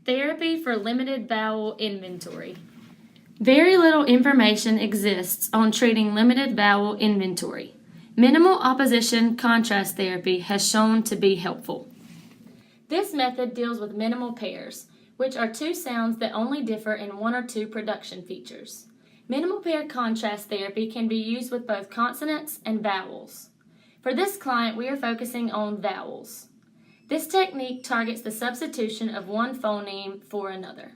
Therapy for limited vowel inventory. Very little information exists on treating limited vowel inventory. Minimal opposition contrast therapy has shown to be helpful. This method deals with minimal pairs, which are two sounds that only differ in one or two production features. Minimal pair contrast therapy can be used with both consonants and vowels. For this client, we are focusing on vowels. This technique targets the substitution of one phoneme for another.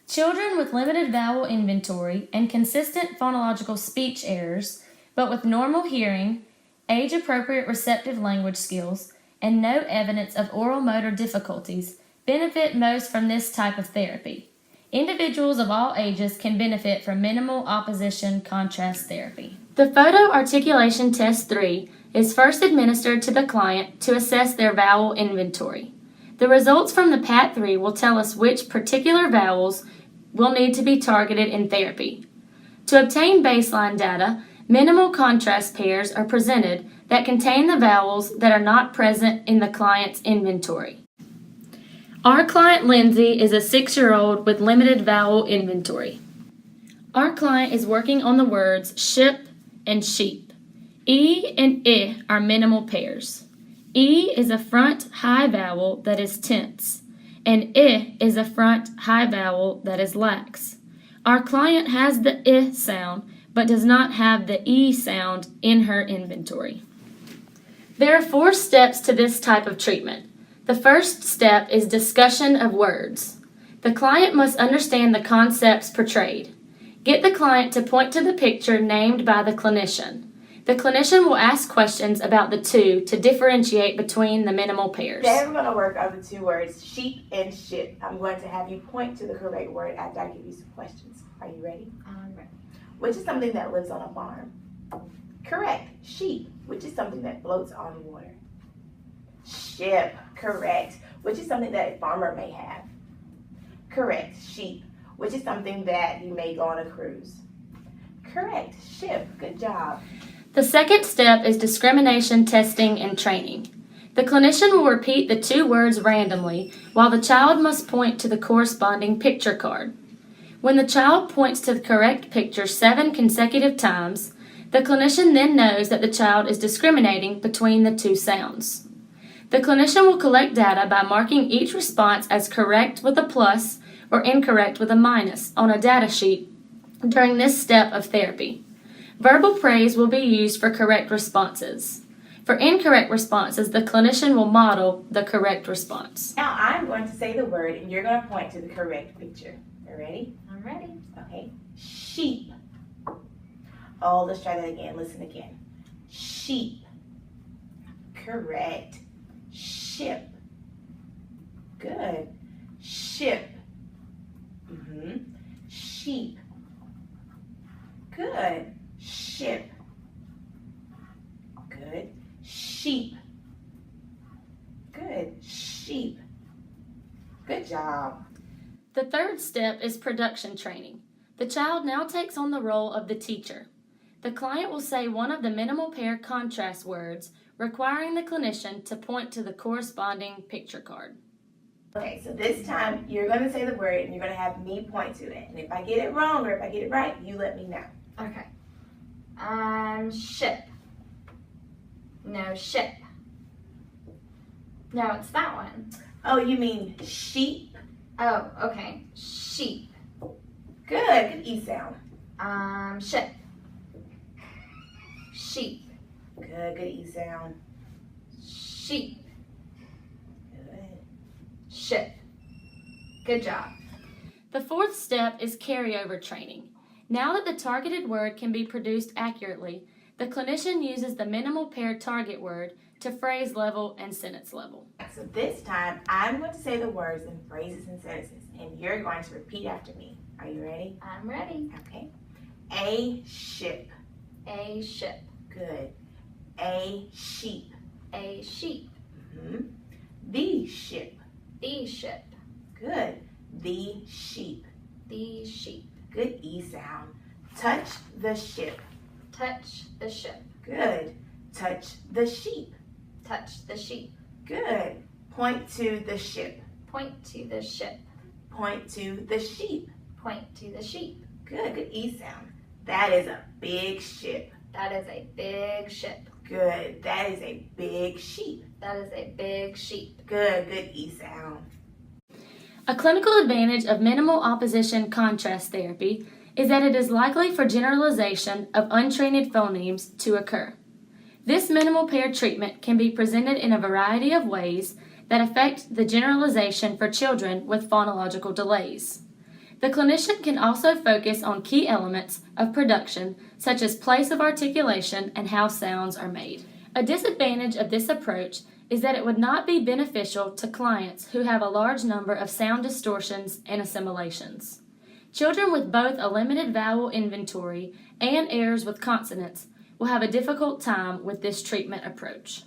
Children with limited vowel inventory and consistent phonological speech errors, but with normal hearing, age-appropriate receptive language skills, and no evidence of oral motor difficulties benefit most from this type of therapy. Individuals of all ages can benefit from minimal opposition contrast therapy. The Photo Articulation Test 3 is first administered to the client to assess their vowel inventory. The results from the PAT-3 will tell us which particular vowels will need to be targeted in therapy. To obtain baseline data, minimal contrast pairs are presented that contain the vowels that are not present in the client's inventory. Our client Lindsey is a 6-year-old with limited vowel inventory. Our client is working on the words ship and sheep. E and I are minimal pairs. E is a front high vowel that is tense, and I is a front high vowel that is lax. Our client has the I sound, but does not have the E sound in her inventory. There are 4 steps to this type of treatment. The first step is discussion of words. The client must understand the concepts portrayed. Get the client to point to the picture named by the clinician. The clinician will ask questions about the two to differentiate between the minimal pairs. Today we're going to work on the 2 words, sheep and ship. I'm going to have you point to the correct word after I give you some questions. Are you ready? I'm ready. Which is something that lives on a farm? Correct. Sheep, which is something that floats on water. Ship, correct, which is something that a farmer may have. Correct. Sheep, which is something that you may go on a cruise. Correct. Ship, good job. The second step is discrimination testing and training. The clinician will repeat the 2 words randomly while the child must point to the corresponding picture card. When the child points to the correct picture 7 consecutive times, the clinician then knows that the child is discriminating between the 2 sounds. The clinician will collect data by marking each response as correct with a plus or incorrect with a minus on a data sheet during this step of therapy. Verbal praise will be used for correct responses. For incorrect responses, the clinician will model the correct response. Now I'm going to say the word and you're going to point to the correct picture. You ready? I'm ready. Okay. Sheep. Oh, let's try that again. Listen again. Sheep. Correct. Ship. Good. Ship. Sheep. Good. Ship. Good. Sheep. Good. Sheep. Good job. The third step is production training. The child now takes on the role of the teacher. The client will say one of the minimal pair contrast words, requiring the clinician to point to the corresponding picture card. Okay, so this time you're going to say the word and you're going to have me point to it. And if I get it wrong or if I get it right, you let me know. Okay. Ship. No, ship. No, it's that one. Oh, you mean sheep? Oh, okay. Sheep. Good E sound. Ship. Sheep. Good E sound. Sheep. Good. Ship. Good job. The fourth step is carryover training. Now that the targeted word can be produced accurately, the clinician uses the minimal pair target word to phrase level and sentence level. So this time I'm going to say the words in phrases and sentences and you're going to repeat after me. Are you ready? I'm ready. Okay. A ship. A ship. Good. A sheep. A sheep. The ship. The ship. Good. The sheep. The sheep. Good E sound. Touch the ship. Touch the ship. Good. Touch the sheep. Touch the sheep. Good. Point to the ship. Point to the ship. Point to the sheep. Point to the sheep. Good E sound. That is a big ship. That is a big ship. Good. That is a big sheep. That is a big sheep. Good E sound. A clinical advantage of minimal opposition contrast therapy is that it is likely for generalization of untreated phonemes to occur. This minimal pair treatment can be presented in a variety of ways that affect the generalization for children with phonological delays. The clinician can also focus on key elements of production, such as place of articulation and how sounds are made. A disadvantage of this approach is that it would not be beneficial to clients who have a large number of sound distortions and assimilations. Children with both a limited vowel inventory and errors with consonants will have a difficult time with this treatment approach.